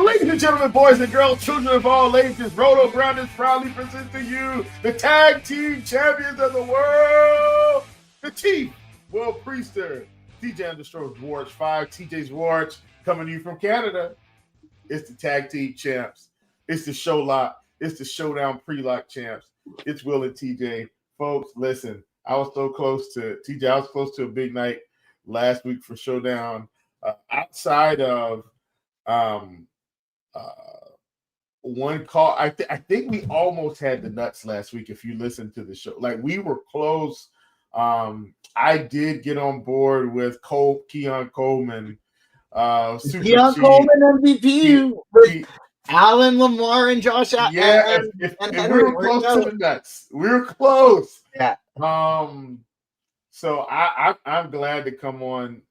Ladies and gentlemen, boys and girls, children of all ages, RotoGrinders proudly present to you the tag team champions of the world, the Chief World Priester, TJ Zwarych 5, TJ Zwarych, coming to you from Canada. It's the tag team champs. It's the show lock. It's the showdown pre-lock champs. It's Will and TJ. Folks, listen, I was close to a big night last week for Showdown. Outside of one call, I think we almost had the nuts last week. If you listen to the show, like we were close. I did get on board with Keon Coleman. Keon Coleman MVP with Allen, Lamar, and Josh Allen. Yeah, if we were close to the nuts. We were close. Yeah. So I'm glad to come on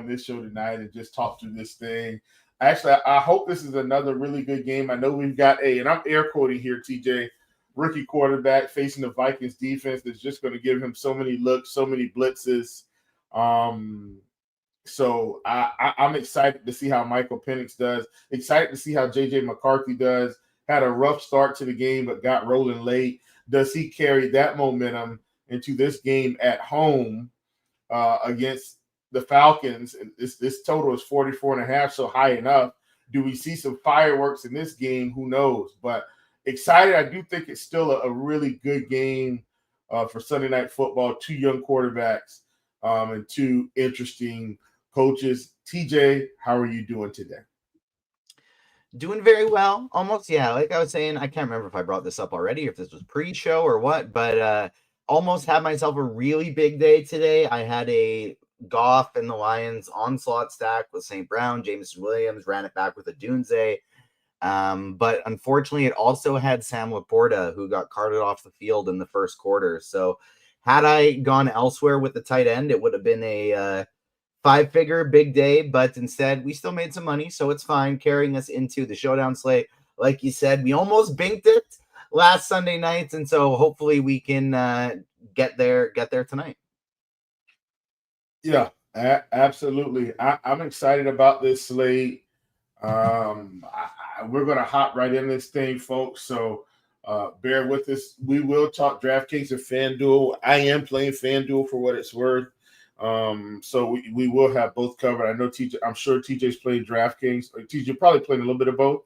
this show tonight and just talk through this thing. Actually, I hope this is another really good game. I know we've got and I'm air quoting here, TJ, rookie quarterback facing the Vikings defense that's just going to give him so many looks, so many blitzes. So I'm excited to see how Michael Penix does. Excited to see how JJ McCarthy does. Had a rough start to the game, but got rolling late. Does he carry that momentum into this game at home against the Falcons? And this total is 44.5, so high enough. Do we see some fireworks in this game? Who knows? But excited. I do think it's still a really good game for Sunday Night Football. Two young quarterbacks and two interesting coaches. TJ, how are you doing today? Doing very well. Almost, yeah. Like I was saying, I can't remember if I brought this up already, if this was pre-show or what, but almost had myself a really big day today. I had a Goff and the Lions onslaught stack with St. Brown, Jameson Williams, ran it back with a Dunze. But unfortunately, it also had Sam Laporta, who got carted off the field in the first quarter. So had I gone elsewhere with the tight end, it would have been a five-figure big day, but instead we still made some money, so it's fine, carrying us into the Showdown Slate. Like you said, we almost binked it last Sunday night, and so hopefully we can get there tonight. Yeah, absolutely. I'm excited about this slate. We're going to hop right in this thing, folks, so bear with us. We will talk DraftKings and FanDuel. I am playing FanDuel for what it's worth. So we will have both covered. I know TJ. I'm sure TJ's playing DraftKings. TJ probably playing a little bit of both.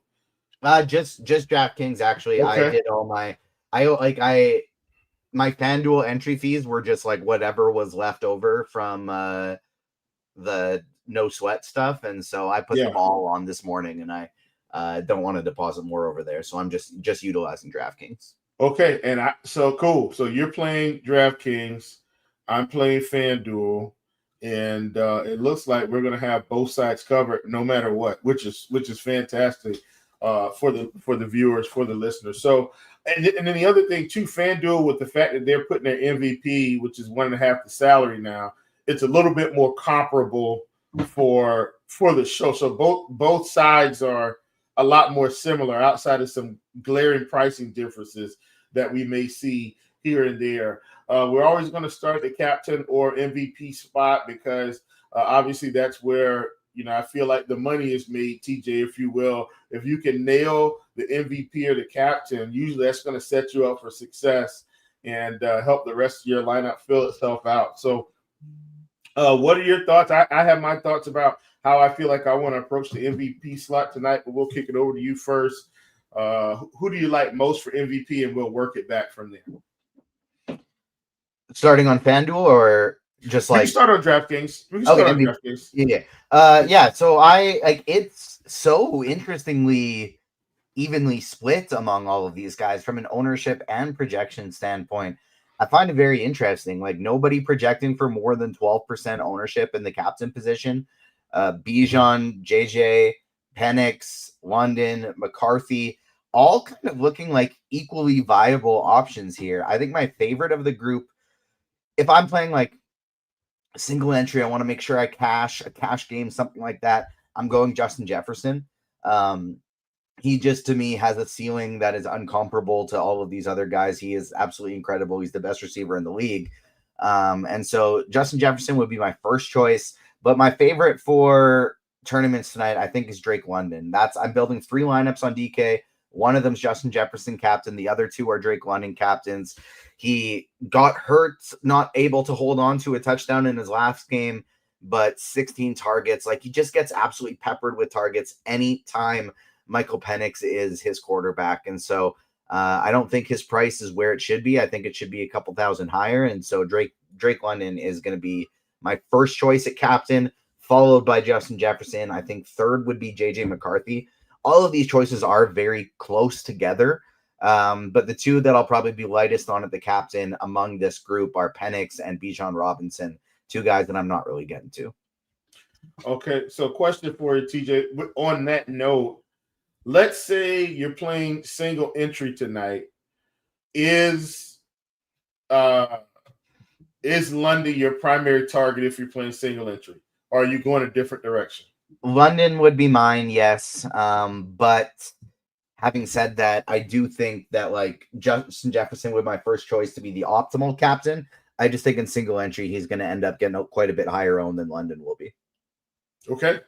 Just DraftKings actually. Okay. I did all my FanDuel entry fees were just like whatever was left over from the no sweat stuff, and so I put them all on this morning, and I don't want to deposit more over there, so I'm just utilizing DraftKings. Okay, and so cool. So you're playing DraftKings. I'm playing FanDuel, and it looks like we're going to have both sides covered no matter what, which is fantastic for the viewers, for the listeners. So, and then the other thing too, FanDuel, with the fact that they're putting their MVP, which is 1.5 the salary now, it's a little bit more comparable for the show. So both sides are a lot more similar outside of some glaring pricing differences that we may see here and there. We're always going to start the captain or MVP spot because obviously that's where, I feel like the money is made, TJ, if you will. If you can nail the MVP or the captain, usually that's going to set you up for success and help the rest of your lineup fill itself out. So what are your thoughts? I have my thoughts about how I feel like I want to approach the MVP slot tonight, but we'll kick it over to you first. Who do you like most for MVP, and we'll work it back from there? Starting on FanDuel or just we can start on DraftKings. We can start on DraftKings. Yeah. So it's so interestingly evenly split among all of these guys from an ownership and projection standpoint. I find it very interesting. Like nobody projecting for more than 12% ownership in the captain position. Bijan, JJ, Penix, London, McCarthy, all kind of looking like equally viable options here. I think my favorite of the group, if I'm playing like a single entry, I want to make sure I cash a cash game, something like that, I'm going Justin Jefferson. He just, to me, has a ceiling that is uncomparable to all of these other guys. He is absolutely incredible. He's the best receiver in the league. And so Justin Jefferson would be my first choice. But my favorite for tournaments tonight, I think, is Drake London. I'm building 3 lineups on DK. One of them's Justin Jefferson captain. The other 2 are Drake London captains. He got hurt, not able to hold on to a touchdown in his last game, but 16 targets. Like, he just gets absolutely peppered with targets anytime Michael Penix is his quarterback. And so I don't think his price is where it should be. I think it should be a couple thousand higher. And so Drake London is going to be my first choice at captain, followed by Justin Jefferson. I think third would be JJ McCarthy. All of these choices are very close together. But the 2 that I'll probably be lightest on at the captain among this group are Penix and Bijan Robinson, 2 guys that I'm not really getting to. Okay, so question for you, TJ. On that note, let's say you're playing single entry tonight. Is London your primary target if you're playing single entry? Or are you going a different direction? London would be mine, yes. But having said that, I do think that like Justin Jefferson would be my first choice to be the optimal captain. I just think in single entry, he's going to end up getting quite a bit higher owned than London will be. Okay.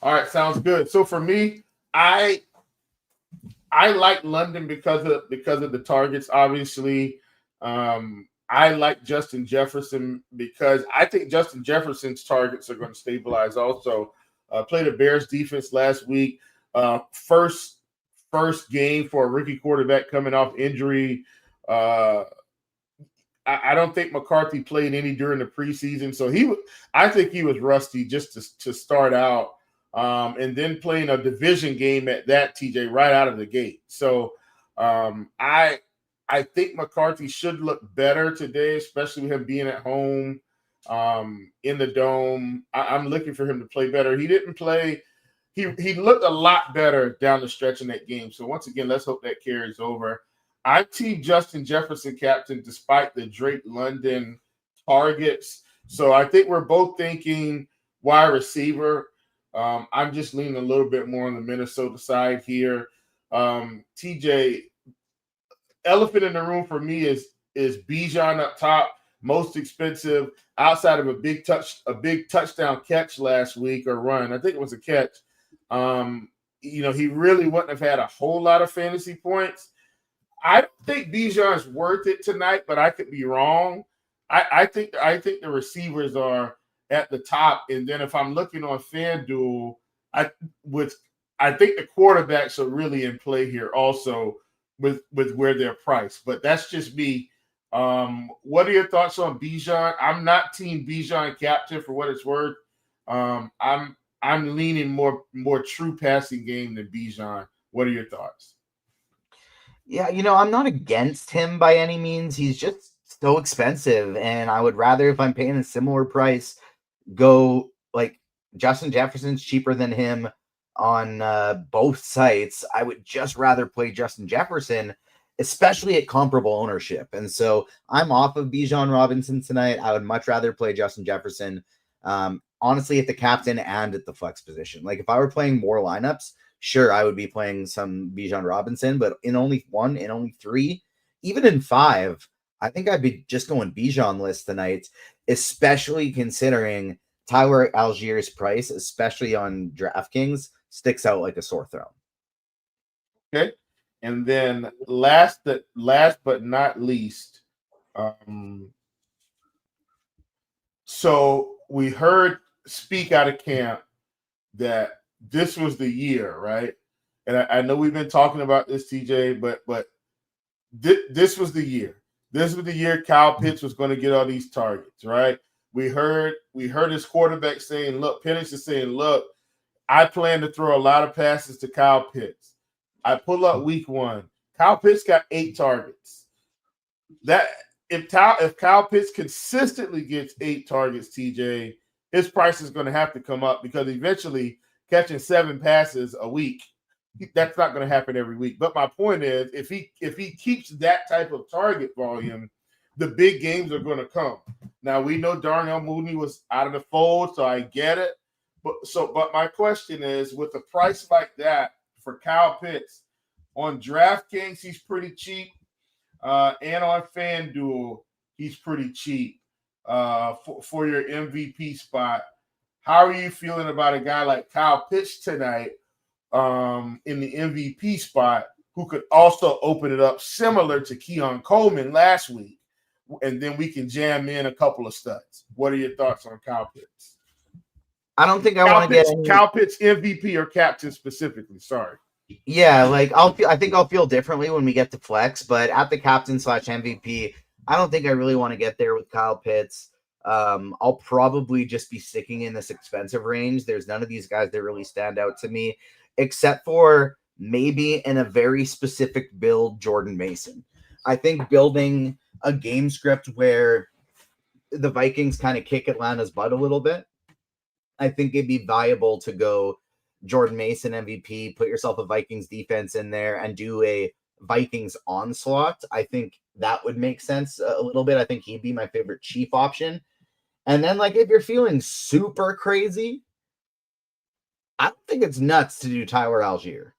All right. Sounds good. So for me, I like London because of the targets, obviously. I like Justin Jefferson because I think Justin Jefferson's targets are going to stabilize also. Played a Bears defense last week. First game for a rookie quarterback coming off injury. I don't think McCarthy played any during the preseason. So I think he was rusty just to start out. And then playing a division game at that, TJ, right out of the gate. So I think McCarthy should look better today, especially with him being at home in the dome. I'm looking for him to play better. He didn't play. He looked a lot better down the stretch in that game. So once again, let's hope that carries over. I'm team Justin Jefferson captain despite the Drake London targets. So I think we're both thinking wide receiver. I'm just leaning a little bit more on the Minnesota side here. TJ, elephant in the room for me is Bijan up top, most expensive outside of a big touchdown catch last week or run. I think it was a catch. He really wouldn't have had a whole lot of fantasy points. I don't think Bijan's worth it tonight, but I could be wrong. I think the receivers are at the top, and then if I'm looking on FanDuel, I think the quarterbacks are really in play here also with where they're priced. But that's just me. What are your thoughts on Bijan? I'm not team Bijan captain for what it's worth. I'm leaning more true passing game than Bijan. What are your thoughts? Yeah, I'm not against him by any means. He's just so expensive, and I would rather, if I'm paying a similar price, go like Justin Jefferson's cheaper than him on both sites. I would just rather play Justin Jefferson, especially at comparable ownership. And so I'm off of Bijan Robinson tonight. I would much rather play Justin Jefferson, honestly, at the captain and at the flex position. Like if I were playing more lineups, sure, I would be playing some Bijan Robinson, but in only 1, in only 3, even in 5, I think I'd be just going Bijan list tonight, especially considering Tyler Algier's price, especially on DraftKings, sticks out like a sore thumb. Okay. And then last but not least, so we heard speak out of camp that this was the year, right? And I know we've been talking about this, TJ, but this was the year. This was the year Kyle Pitts was going to get all these targets, right? We heard his quarterback saying, look, Penix is saying, look, I plan to throw a lot of passes to Kyle Pitts. I pull up week 1. Kyle Pitts got 8 targets. That if Kyle Pitts consistently gets 8 targets, TJ, his price is going to have to come up because eventually catching 7 passes a week, that's not going to happen every week. But my point is, if he keeps that type of target volume, the big games are going to come. Now we know Darnell Mooney was out of the fold, so I get it. But my question is, with a price like that for Kyle Pitts on DraftKings, he's pretty cheap, and on FanDuel, he's pretty cheap for your MVP spot. how are you feeling about a guy like Kyle Pitts tonight in the MVP spot, who could also open it up similar to Keon Coleman last week? And then we can jam in a couple of studs. What are your thoughts on Kyle Pitts? I don't think I want to get Kyle Pitts MVP or captain specifically. Sorry. Yeah, like I think I'll feel differently when we get to flex, but at the captain/MVP, I don't think I really want to get there with Kyle Pitts. I'll probably just be sticking in this expensive range. There's none of these guys that really stand out to me, except for maybe in a very specific build, Jordan Mason. I think building a game script where the Vikings kind of kick Atlanta's butt a little bit, I think it'd be viable to go Jordan Mason MVP, put yourself a Vikings defense in there and do a Vikings onslaught. I think that would make sense a little bit. I think he'd be my favorite cheap option. And then, like, if you're feeling super crazy, I don't think it's nuts to do Tyler Algier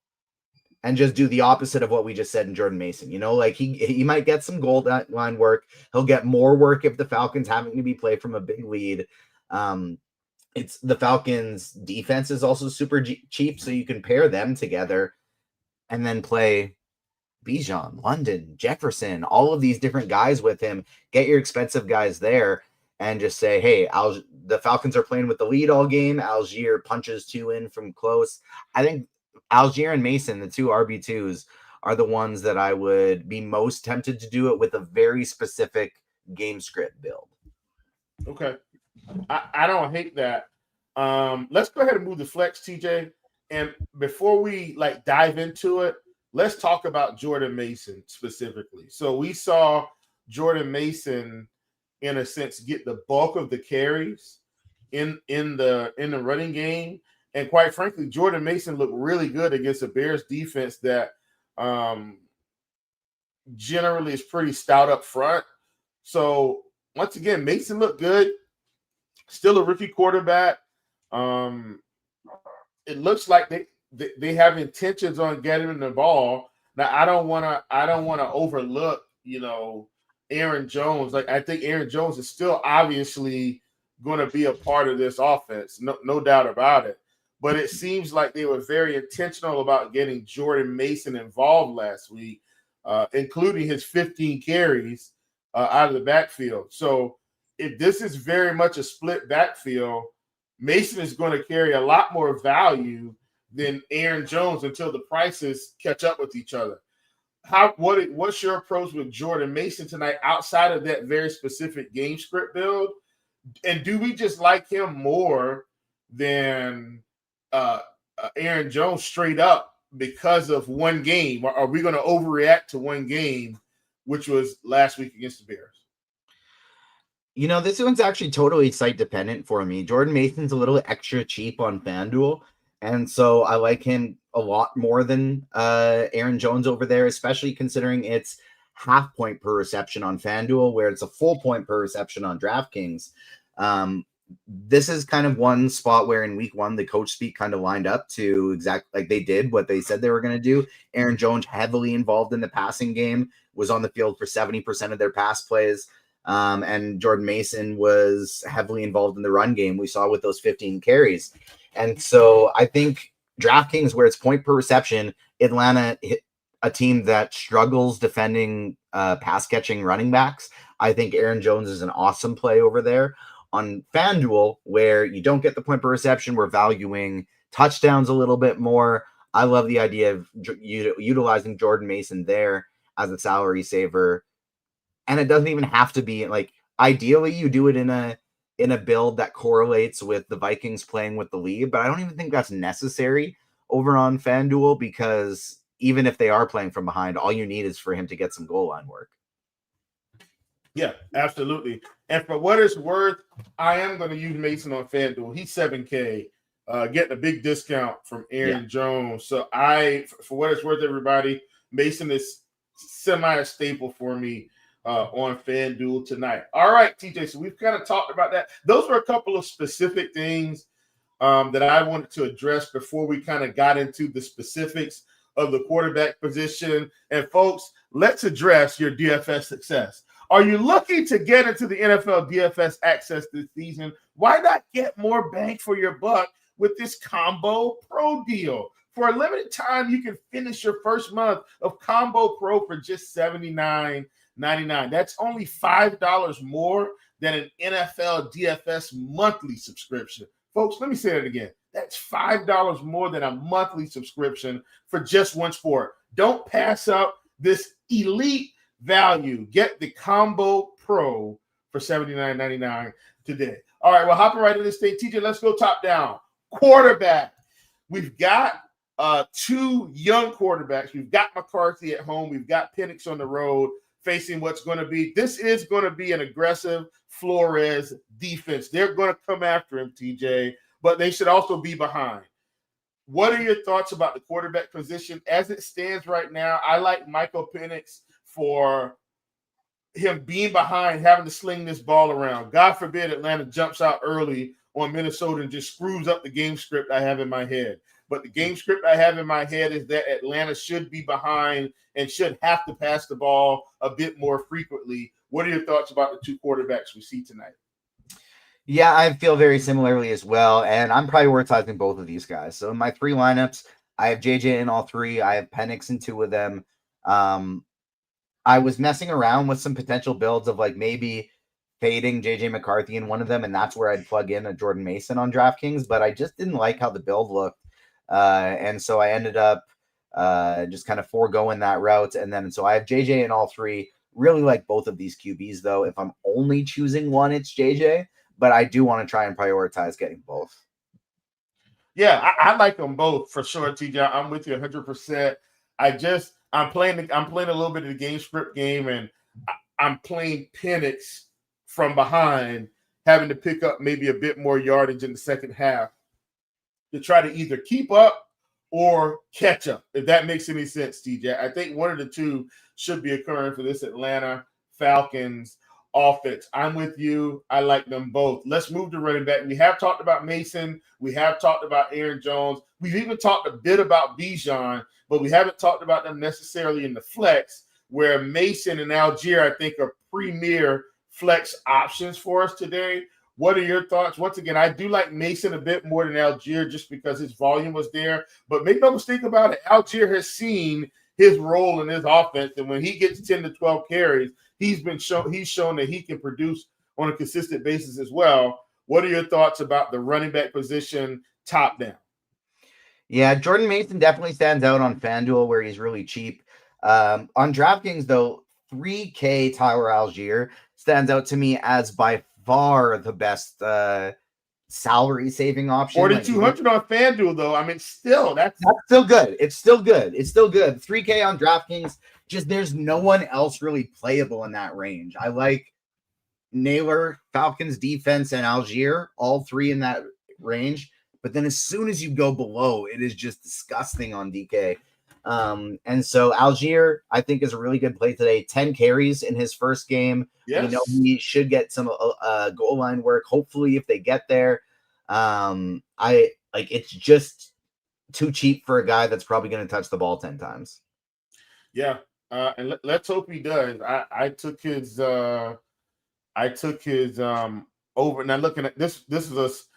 and just do the opposite of what we just said in Jordan Mason. You know, like he might get some goal line work. He'll get more work if the Falcons having to be played from a big lead. It's the Falcons defense is also super cheap, so you can pair them together and then play Bijan, London, Jefferson, all of these different guys with him. Get your expensive guys there and just say, hey, the Falcons are playing with the lead all game. Algier punches 2 in from close. I think Algier and Mason, the 2 RB2s, are the ones that I would be most tempted to do it with a very specific game script build. Okay. I don't hate that. Let's go ahead and move the flex, TJ. And before we dive into it, let's talk about Jordan Mason specifically. So we saw Jordan Mason, in a sense, get the bulk of the carries in the running game. And quite frankly, Jordan Mason looked really good against a Bears defense that generally is pretty stout up front. So once again, Mason looked good. Still a rookie quarterback. It looks like they have intentions on getting him the ball. Now, I don't want to overlook, Aaron Jones. I think Aaron Jones is still obviously going to be a part of this offense, no doubt about it. But it seems like they were very intentional about getting Jordan Mason involved last week, including his 15 carries out of the backfield. So if this is very much a split backfield, Mason is going to carry a lot more value than Aaron Jones until the prices catch up with each other. What's your approach with Jordan Mason tonight outside of that very specific game script build? And do we just like him more than Aaron Jones straight up because of one game? Or are we going to overreact to one game, which was last week against the Bears? This one's actually totally site dependent for me. Jordan Mason's a little extra cheap on FanDuel, and so I like him a lot more than Aaron Jones over there, especially considering it's half point per reception on FanDuel, where it's a full point per reception on DraftKings. This is kind of one spot where in week 1, the coach speak kind of lined up to exactly like they did what they said they were going to do. Aaron Jones heavily involved in the passing game, was on the field for 70% of their pass plays. And Jordan Mason was heavily involved in the run game we saw with those 15 carries. And so I think DraftKings, where it's point per reception, Atlanta hit a team that struggles defending pass catching running backs. I think Aaron Jones is an awesome play over there. On FanDuel, where you don't get the point per reception, we're valuing touchdowns a little bit more. I love the idea of utilizing Jordan Mason there as a salary saver. And it doesn't even have to be ideally you do it in a build that correlates with the Vikings playing with the lead, but I don't even think that's necessary over on FanDuel, because even if they are playing from behind, all you need is for him to get some goal line work. Yeah, absolutely. And for what it's worth, I am going to use Mason on FanDuel. He's $7K, getting a big discount from Aaron Jones. So for what it's worth, everybody, Mason is semi-staple for me on FanDuel tonight. All right, TJ, so we've kind of talked about that. Those were a couple of specific things that I wanted to address before we kind of got into the specifics of the quarterback position. And folks, let's address your DFS success. Are you looking to get into the NFL DFS access this season? Why not get more bang for your buck with this Combo Pro deal? For a limited time, you can finish your first month of Combo Pro for just $79.99. That's only $5 more than an NFL DFS monthly subscription. Folks, let me say that again. That's $5 more than a monthly subscription for just one sport. Don't pass up this elite value. Get the Combo Pro for $79.99 today. All right, well, hopping right into this thing. TJ, let's go top down. Quarterback. We've got two young quarterbacks. We've got McCarthy at home. We've got Penix on the road facing what's going to be. This is going to be an aggressive Flores defense. They're going to come after him, TJ, but they should also be behind. What are your thoughts about the quarterback position as it stands right now? I like Michael Penix for him being behind, having to sling this ball around. God forbid Atlanta jumps out early on Minnesota and just screws up the game script I have in my head. But the game script I have in my head is that Atlanta should be behind and should have to pass the ball a bit more frequently. What are your thoughts about the two quarterbacks we see tonight? Yeah, I feel very similarly as well, and I'm prioritizing both of these guys. So in my three lineups, I have JJ in all three. I have Penix in two of them. I was messing around with some potential builds of like maybe fading JJ McCarthy in one of them, and that's where I'd plug in a Jordan Mason on DraftKings, but I just didn't like how the build looked. And so I ended up just kind of foregoing that route. And then so I have JJ in all three. Really like both of these QBs, though. If I'm only choosing one, it's JJ, but I do want to try and prioritize getting both. Yeah, I like them both for sure, TJ. I'm with you 100%. I'm playing a little bit of the game script game, and I'm playing Penix from behind, having to pick up maybe a bit more yardage in the second half to try to either keep up or catch up, if that makes any sense, TJ. I think one of the two should be occurring for this Atlanta Falcons offense. I'm with you. I like them both. Let's move to running back. We have talked about Mason. We have talked about Aaron Jones. We've even talked a bit about Bijan, but we haven't talked about them necessarily in the flex, where Mason and Algier, I think, are premier flex options for us today. What are your thoughts? Once again, I do like Mason a bit more than Algier just because his volume was there. But make no mistake about it, Algier has seen his role in his offense, and when he gets 10 to 12 carries, he's shown that he can produce on a consistent basis as well. What are your thoughts about the running back position top down? Yeah, Jordan Mason definitely stands out on FanDuel where he's really cheap. On DraftKings, though, 3K Tyler Algier stands out to me as by far the best salary saving option. 4,200 on FanDuel, though. I mean, that's still good. It's still good. 3K on DraftKings. Just there's no one else really playable in that range. I like Naylor, Falcons defense, and Algier, all three in that range. But then as soon as you go below, it is just disgusting on DK. And so Algier, I think, is a really good play today. 10 carries in his first game. Yes. We know he should get some goal line work. Hopefully, if they get there, it's just too cheap for a guy that's probably going to touch the ball 10 times. Yeah. And let's hope he does. I took his over. Now looking at this is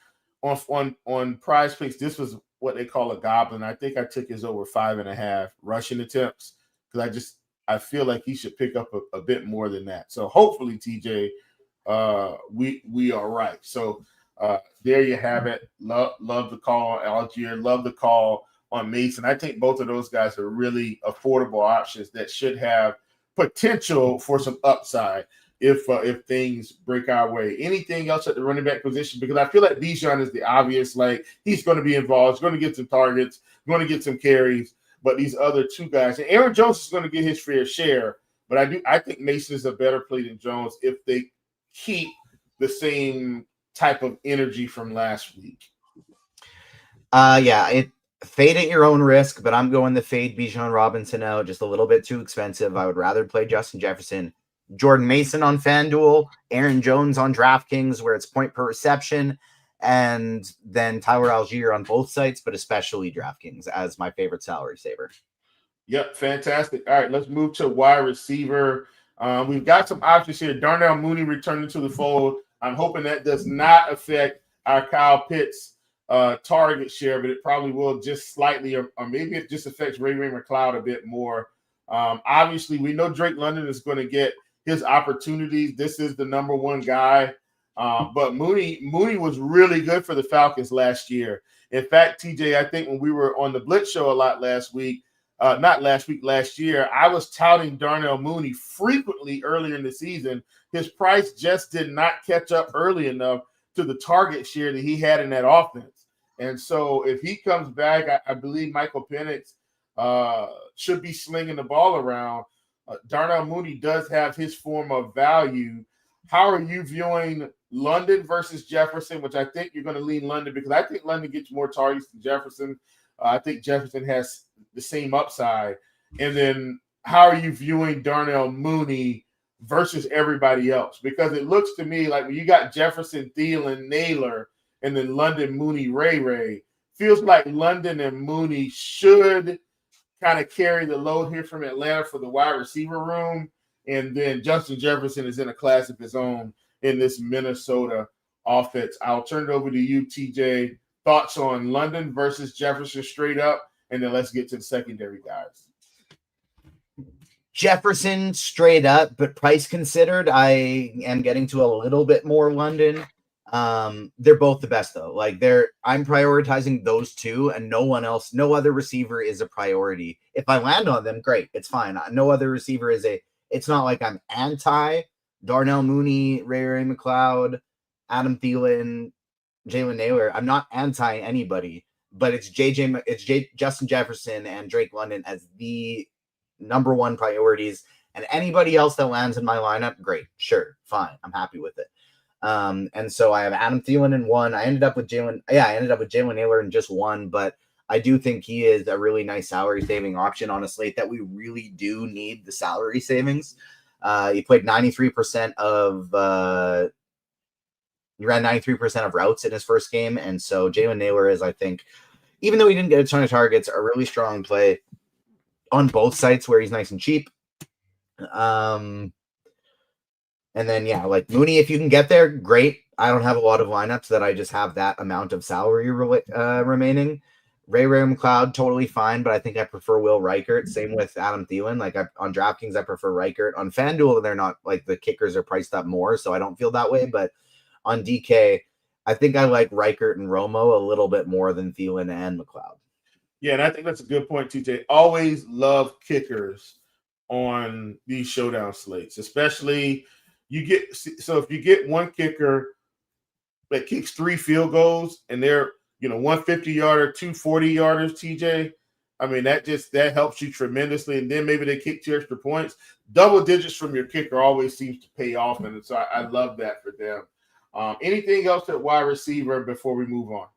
on Prize Picks. This was what they call a goblin. I think I took his over 5.5 rushing attempts because I feel like he should pick up a bit more than that. So hopefully, TJ, we are right. So there you have it. Love the call on Algier. Love the call on Mason. I think both of those guys are really affordable options that should have potential for some upside if things break our way. Anything else at the running back position? Because I feel like Bijan is the obvious, like he's going to be involved, he's going to get some targets, going to get some carries. But these other two guys, and Aaron Jones is going to get his fair share. But I think Mason is a better play than Jones if they keep the same type of energy from last week. Fade at your own risk, but I'm going to fade Bijan Robinson out. Just a little bit too expensive. I would rather play Justin Jefferson, Jordan Mason on FanDuel, Aaron Jones on DraftKings, where it's point per reception, and then Tyler Algier on both sites, but especially DraftKings as my favorite salary saver. Yep, fantastic. All right, let's move to wide receiver. We've got some options here. Darnell Mooney returning to the fold. I'm hoping that does not affect our Kyle Pitts target share, but it probably will just slightly, or maybe it just affects Ray McLeod a bit more. Obviously, we know Drake London is going to get his opportunities. This is the number one guy. But Mooney was really good for the Falcons last year. In fact, TJ, I think when we were on the Blitz show a lot last year, I was touting Darnell Mooney frequently earlier in the season. His price just did not catch up early enough to the target share that he had in that offense. And so if he comes back, I believe Michael Penix should be slinging the ball around. Darnell Mooney does have his form of value. How are you viewing London versus Jefferson, which I think you're going to lean London because I think London gets more targets than Jefferson. I think Jefferson has the same upside. And then how are you viewing Darnell Mooney versus everybody else? Because it looks to me like when you got Jefferson, Thielen, Naylor, and then London, Mooney, Ray, feels like London and Mooney should kind of carry the load here from Atlanta for the wide receiver room. And then Justin Jefferson is in a class of his own in this Minnesota offense. I'll turn it over to you, TJ. Thoughts on London versus Jefferson straight up, and then let's get to the secondary guys. Jefferson straight up, but price considered, I am getting to a little bit more London. They're both the best though. I'm prioritizing those two, and no one else, no other receiver is a priority. If I land on them, great, it's fine. No other receiver is it's not like I'm anti Darnell Mooney, Ray McLeod, Adam Thielen, Jalen Naylor. I'm not anti anybody, but it's Justin Jefferson and Drake London as the number one priorities, and anybody else that lands in my lineup, great, sure, fine, I'm happy with it. And so I have Adam Thielen in one. I ended up with Jalen Naylor in just one, but I do think he is a really nice salary saving option on a slate that we really do need the salary savings. He played 93% of he ran 93% of routes in his first game. And so Jalen Naylor is, I think, even though he didn't get a ton of targets, a really strong play on both sites where he's nice and cheap. And then, Mooney, if you can get there, great. I don't have a lot of lineups that I just have that amount of salary remaining. Ray McLeod, totally fine, but I think I prefer Will Reichert. Same with Adam Thielen. On DraftKings, I prefer Reichert. On FanDuel, they're not the kickers are priced up more, so I don't feel that way. But on DK, I think I like Reichert and Romo a little bit more than Thielen and McLeod. Yeah, and I think that's a good point, TJ. Always love kickers on these showdown slates, especially if you get one kicker that kicks 3 field goals and they're 150-yarder, 2 40-yarders, TJ. I mean, that helps you tremendously. And then maybe they kick 2 extra points. Double digits from your kicker always seems to pay off, and so I love that for them. Anything else at wide receiver before we move on?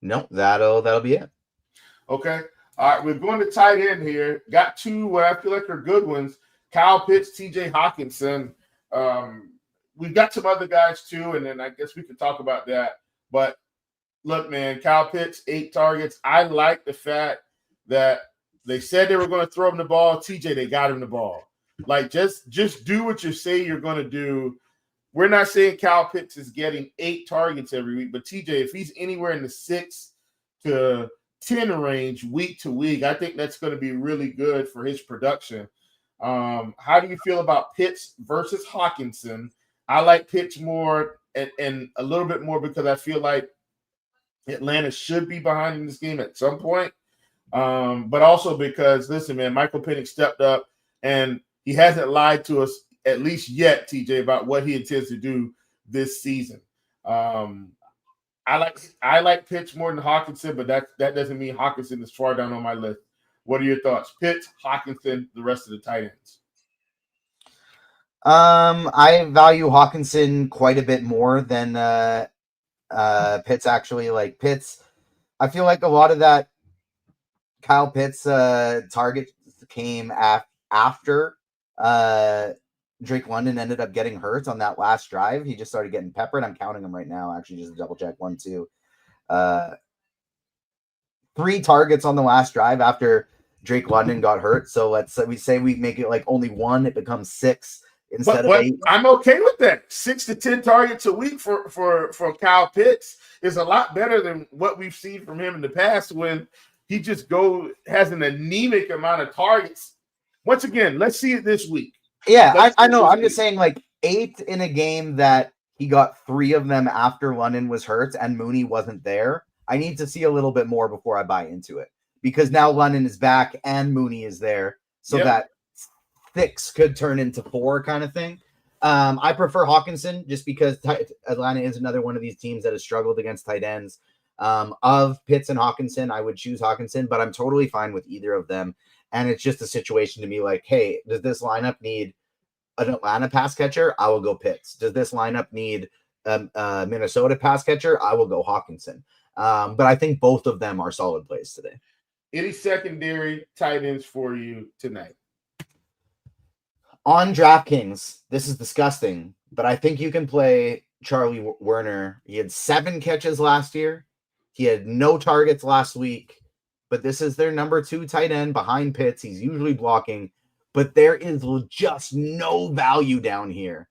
No, that'll be it. Okay. All right, we're going to tight end here. Got 2 what I feel like are good ones. Kyle Pitts, TJ Hawkinson. We've got some other guys too, and then I guess we could talk about that. But look, man, Kyle Pitts, 8 targets. I like the fact that they said they were going to throw him the ball. TJ, they got him the ball. Just do what you say you're going to do. We're not saying Kyle Pitts is getting 8 targets every week, but TJ, if he's anywhere in the 6 to 10 range week to week, I think that's going to be really good for his production. How do you feel about Pitts versus Hawkinson? I like Pitts more and a little bit more because I feel like Atlanta should be behind in this game at some point. But also because, listen, man, Michael Penix stepped up and he hasn't lied to us at least yet, TJ, about what he intends to do this season. I like Pitts more than Hawkinson, but that doesn't mean Hawkinson is far down on my list. What are your thoughts? Pitts, Hawkinson, the rest of the tight ends. I value Hawkinson quite a bit more than Pitts, actually. Pitts, I feel like a lot of that Kyle Pitts target came after Drake London ended up getting hurt on that last drive. He just started getting peppered. I'm counting them right now, actually, just to double check. 1, 2, 3 targets on the last drive after Drake London got hurt. So we say we make it like only 1, it becomes 6 instead of 8. I'm okay with that. 6 to 10 targets a week for Kyle Pitts is a lot better than what we've seen from him in the past when he just has an anemic amount of targets. Once again, let's see it this week. Yeah, I know. I'm just saying, like 8 in a game that he got 3 of them after London was hurt and Mooney wasn't there. I need to see a little bit more before I buy into it because now London is back and Mooney is there, so that 6 could turn into 4 kind of thing. I prefer Hawkinson just because Atlanta is another one of these teams that has struggled against tight ends. Of Pitts and Hawkinson, I would choose Hawkinson, but I'm totally fine with either of them. And it's just a situation to me like, hey, does this lineup need an Atlanta pass catcher? I will go Pitts. Does this lineup need a Minnesota pass catcher? I will go Hawkinson. But I think both of them are solid plays today. Any secondary tight ends for you tonight? On DraftKings, this is disgusting, but I think you can play Charlie Werner. He had 7 catches last year. He had no targets last week, but this is their number 2 tight end behind Pitts. He's usually blocking, but there is just no value down here.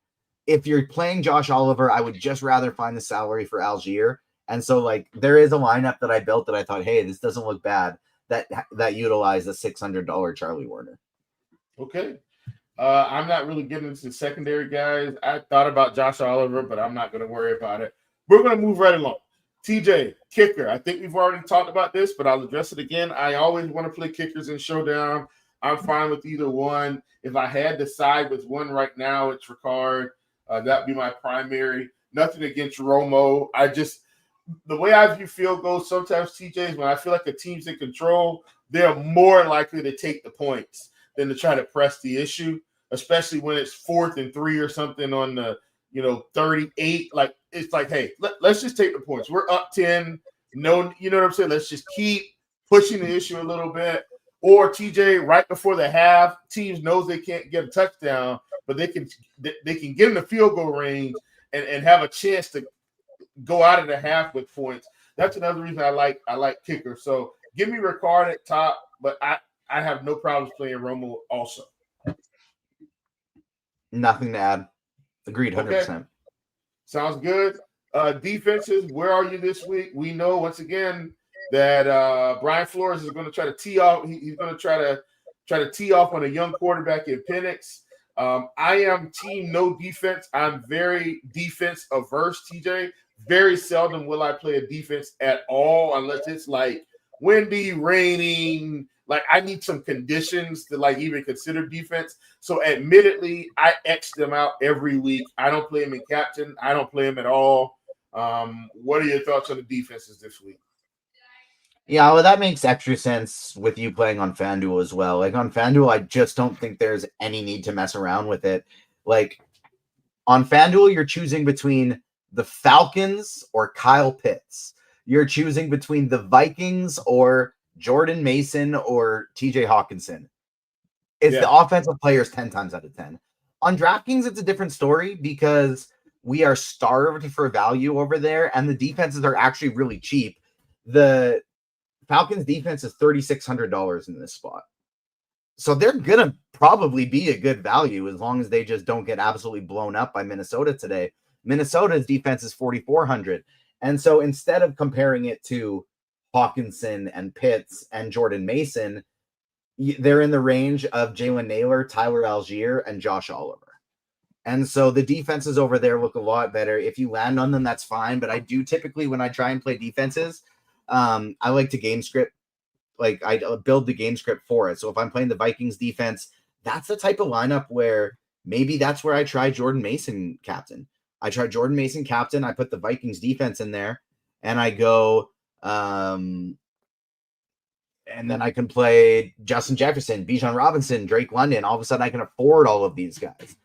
If you're playing Josh Oliver, I would just rather find the salary for Algier. And so, like, there is a lineup that I built that I thought, hey, this doesn't look bad, that utilized the $600 Charlie Werner. Okay. I'm not really getting into the secondary guys. I thought about Josh Oliver, but I'm not going to worry about it. We're going to move right along. TJ, kicker. I think we've already talked about this, but I'll address it again. I always want to play kickers in Showdown. I'm fine with either one. If I had to side with one right now, it's Ricard. That'd be my primary. Nothing against Romo. The way I view field goals sometimes, TJ, is when I feel like a team's in control, they're more likely to take the points than to try to press the issue, especially when it's 4th and 3 or something on the 38. Like, it's like, hey, let's just take the points. We're up 10. No, you know what I'm saying? Let's just keep pushing the issue a little bit. Or TJ, right before the half, teams knows they can't get a touchdown, but they can get in the field goal range and have a chance to go out of the half with points. That's another reason I like kicker. So give me Ricard at top, but I have no problems playing Romo also. Nothing to add. Agreed, 100%. Okay. Sounds good. Defenses, where are you this week? We know once again that Brian Flores is going to try to tee off. He's going to try to tee off on a young quarterback in Penix. I am team no defense. I'm very defense averse, TJ. Very seldom will I play a defense at all unless it's like windy, raining. Like, I need some conditions to like even consider defense. So admittedly, I X them out every week. I don't play them in captain. I don't play them at all. What are your thoughts on the defenses this week? Yeah, well, that makes extra sense with you playing on FanDuel as well. Like, on FanDuel, I just don't think there's any need to mess around with it. Like, on FanDuel, you're choosing between the Falcons or Kyle Pitts. You're choosing between the Vikings or Jordan Mason or TJ Hawkinson. It's the offensive players 10 times out of 10. On DraftKings, it's a different story because we are starved for value over there, and the defenses are actually really cheap. The Falcons defense is $3,600 in this spot. So they're going to probably be a good value as long as they just don't get absolutely blown up by Minnesota today. Minnesota's defense is $4,400. And so instead of comparing it to Hawkinson and Pitts and Jordan Mason, they're in the range of Jalen Naylor, Tyler Algier, and Josh Oliver. And so the defenses over there look a lot better. If you land on them, that's fine. But I do typically, when I try and play defenses, I like to game script. Like, I build the game script for it. So if I'm playing the Vikings defense, that's the type of lineup where maybe that's where I try Jordan Mason captain. I try Jordan Mason captain. I put the Vikings defense in there, and I go, and then I can play Justin Jefferson, Bijan Robinson, Drake London. All of a sudden, I can afford all of these guys.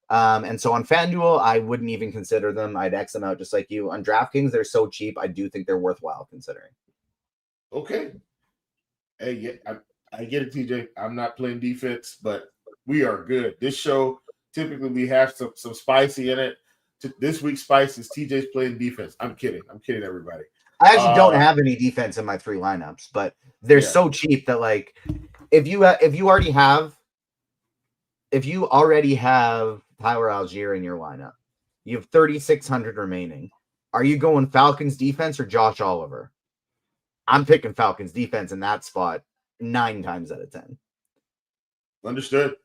And so on FanDuel, I wouldn't even consider them. I'd X them out just like you. On DraftKings, they're so cheap. I do think they're worthwhile considering. Okay. Hey, yeah, I get it, TJ. I'm not playing defense, but we are good. This show, typically we have some spicy in it. This week's spice is TJ's playing defense. I'm kidding. I'm kidding, everybody. I actually don't have any defense in my 3 lineups, but they're so cheap that, like, if you already have Tyler Algier in your lineup, you have 3,600 remaining. Are you going Falcons defense or Josh Oliver? I'm picking Falcons defense in that spot 9 times out of 10. Understood.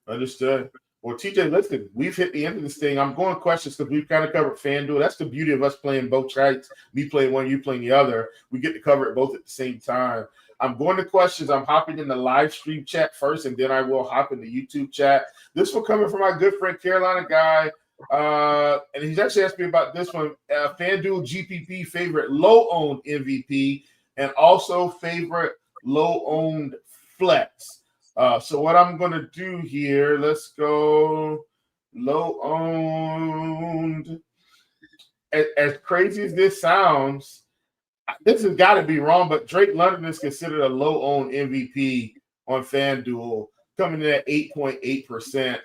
Well, TJ, listen, we've hit the end of this thing. I'm going questions because we've kind of covered FanDuel. That's the beauty of us playing both sides. Me playing one, you playing the other. We get to cover it both at the same time. I'm going to questions. I'm hopping in the live stream chat first, and then I will hop in the YouTube chat. This one coming from my good friend Carolina guy. And he's actually asked me about this one. FanDuel GPP favorite low-owned MVP and also favorite low-owned flex. So what I'm going to do here, let's go low-owned. As crazy as this sounds, this has got to be wrong, but Drake London is considered a low-owned MVP on FanDuel, coming in at 8.8%.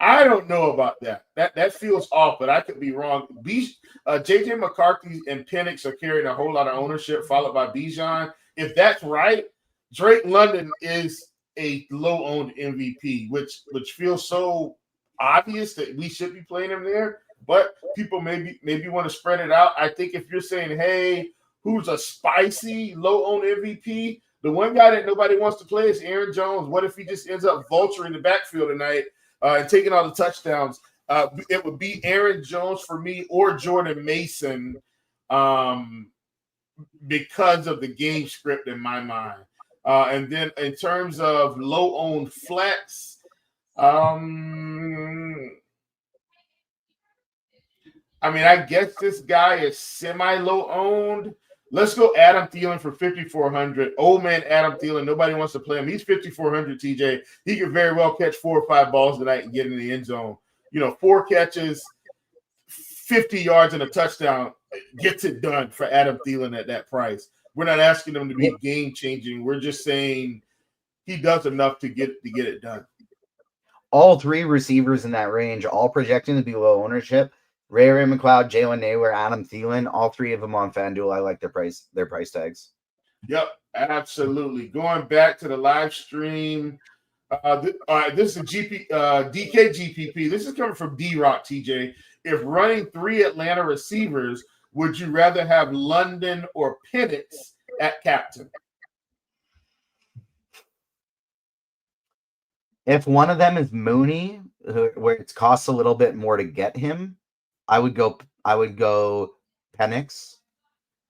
I don't know about that. That feels off, but I could be wrong. JJ McCarthy and Penix are carrying a whole lot of ownership, followed by Bijan. If that's right, Drake London is a low-owned MVP, which feels so obvious that we should be playing him there. But people maybe want to spread it out. I think if you're saying, hey, who's a spicy low-owned MVP? The one guy that nobody wants to play is Aaron Jones. What if he just ends up vulturing the backfield tonight and taking all the touchdowns? It would be Aaron Jones for me or Jordan Mason because of the game script in my mind. And then in terms of low-owned flex, I guess this guy is semi-low-owned. Let's go Adam Thielen for 5,400. Old man Adam Thielen. Nobody wants to play him. He's 5,400, TJ. He could very well catch 4 or 5 balls tonight and get in the end zone. 4 catches, 50 yards and a touchdown gets it done for Adam Thielen at that price. We're not asking him to be game-changing. We're just saying he does enough to get it done. All 3 receivers in that range, all projecting to be low ownership. Ray McLeod, Jalen Naylor, Adam Thielen, all 3 of them on FanDuel. I like their price tags. Yep, absolutely. Going back to the live stream, this is a DK GPP. This is coming from D-Rock, TJ. If running 3 Atlanta receivers, would you rather have London or Penix at captain? If one of them is Mooney, where it costs a little bit more to get him, I would go Penix.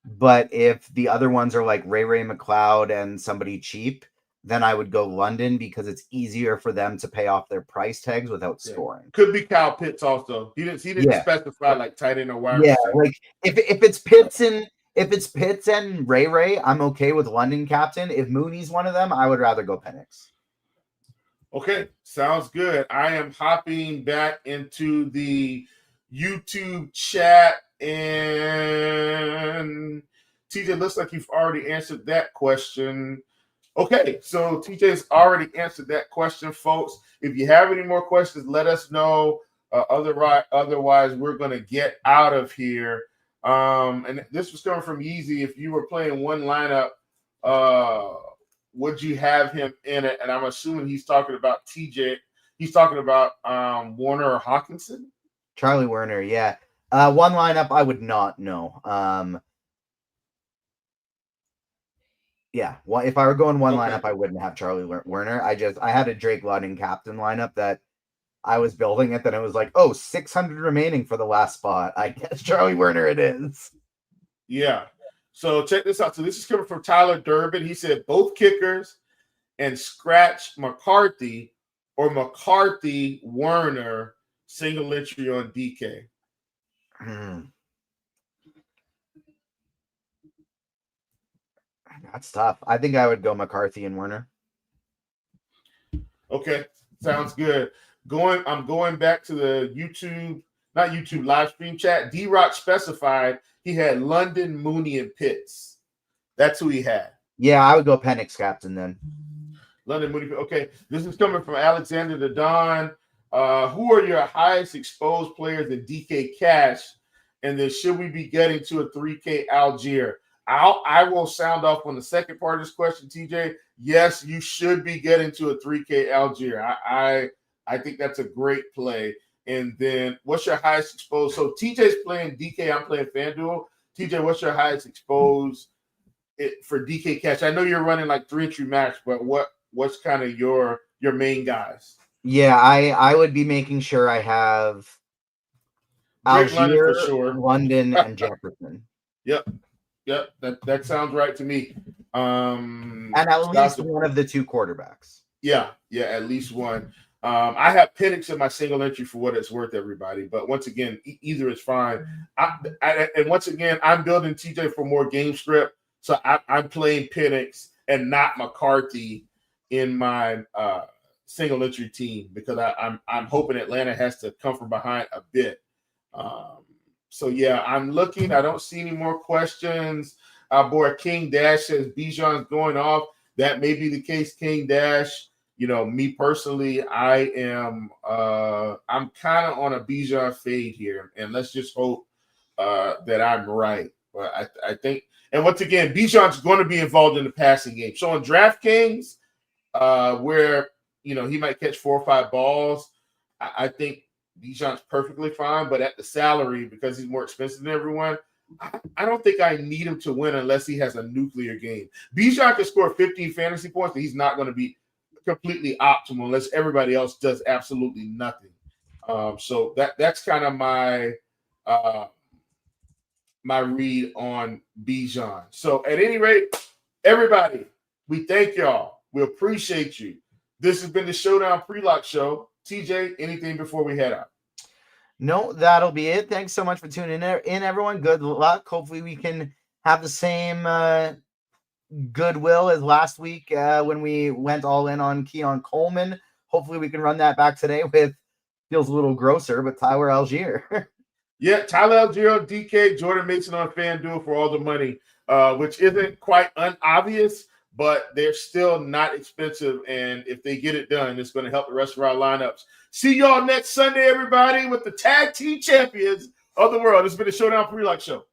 But if the other ones are like Ray McLeod and somebody cheap, then I would go London because it's easier for them to pay off their price tags without scoring. Could be Kyle Pitts also. He didn't specify like tight end or wide receiver. Like if it's Pitts and Ray, I'm okay with London captain. If Mooney's one of them, I would rather go Penix. Okay, sounds good. I am hopping back into the YouTube chat, and TJ, looks like you've already answered that question. Okay, so TJ's already answered that question, folks. If you have any more questions, let us know. Otherwise, we're going to get out of here. And this was coming from Yeezy. If you were playing one lineup, would you have him in it? And I'm assuming he's talking about TJ. He's talking about Warner or Hawkinson. Charlie Werner, yeah. One lineup I would not know. Yeah, well, if I were going one lineup, I wouldn't have Charlie Werner. I had a Drake London captain lineup that I was building it. Then it was like, 600 remaining for the last spot. I guess Charlie Werner it is. Yeah. So check this out. So this is coming from Tyler Durbin. He said both kickers and scratch McCarthy or McCarthy Werner single entry on DK. That's tough. I think I would go McCarthy and Werner. Okay, sounds good. I'm going back to the not YouTube live stream chat. D-Rock specified he had London, Mooney, and Pitts. That's who he had. Yeah, I would go Penix captain then. London, Mooney. Okay, this is coming from Alexander the Don. Who are your highest exposed players in DK Cash? And then should we be getting to a 3K Algier? I will sound off on the second part of this question, TJ. Yes, you should be getting to a 3K Algier. I think that's a great play. And then what's your highest exposed? So TJ's playing DK, I'm playing FanDuel. TJ, what's your highest exposed for DK cash? I know you're running like 3-entry max, but what's kind of your main guys? Yeah, I would be making sure I have Drake London Algier, for sure. London, and Jefferson. Yep. That sounds right to me. And at least one of the two quarterbacks. Yeah, at least one. I have Penix in my single entry for what it's worth, everybody. But once again, either is fine. And once again, I'm building TJ for more game script, so I'm playing Penix and not McCarthy in my single entry team because I'm hoping Atlanta has to come from behind a bit. So yeah, I'm looking. I don't see any more questions. Our boy King Dash says Bijan's going off. That may be the case, King Dash. You know, me personally, I am I'm kind of on a Bijan fade here, and let's just hope that I'm right. But I think, and once again, Bijan's going to be involved in the passing game. So on DraftKings, where he might catch 4 or 5 balls, I think Bijan's perfectly fine. But at the salary, because he's more expensive than everyone, I don't think I need him to win unless he has a nuclear game. Bijan can score 15 fantasy points, but he's not going to be completely optimal unless everybody else does absolutely nothing. So that's kind of my my read on Bijan. So at any rate, everybody, we thank y'all. We appreciate you. This has been the Showdown Pre-Lock Show. TJ, anything before we head out? No, that'll be it. Thanks so much for tuning in, everyone. Good luck. Hopefully we can have the same goodwill as last week when we went all in on Keon Coleman. Hopefully we can run that back today with, feels a little grosser, but Tyler Algier. Yeah, Tyler Algier, DK, Jordan Mason on FanDuel for all the money, which isn't quite unobvious, but they're still not expensive. And if they get it done, it's going to help the rest of our lineups. See y'all next Sunday, everybody, with the tag team champions of the world. This has been the Showdown Pre-Lock Show.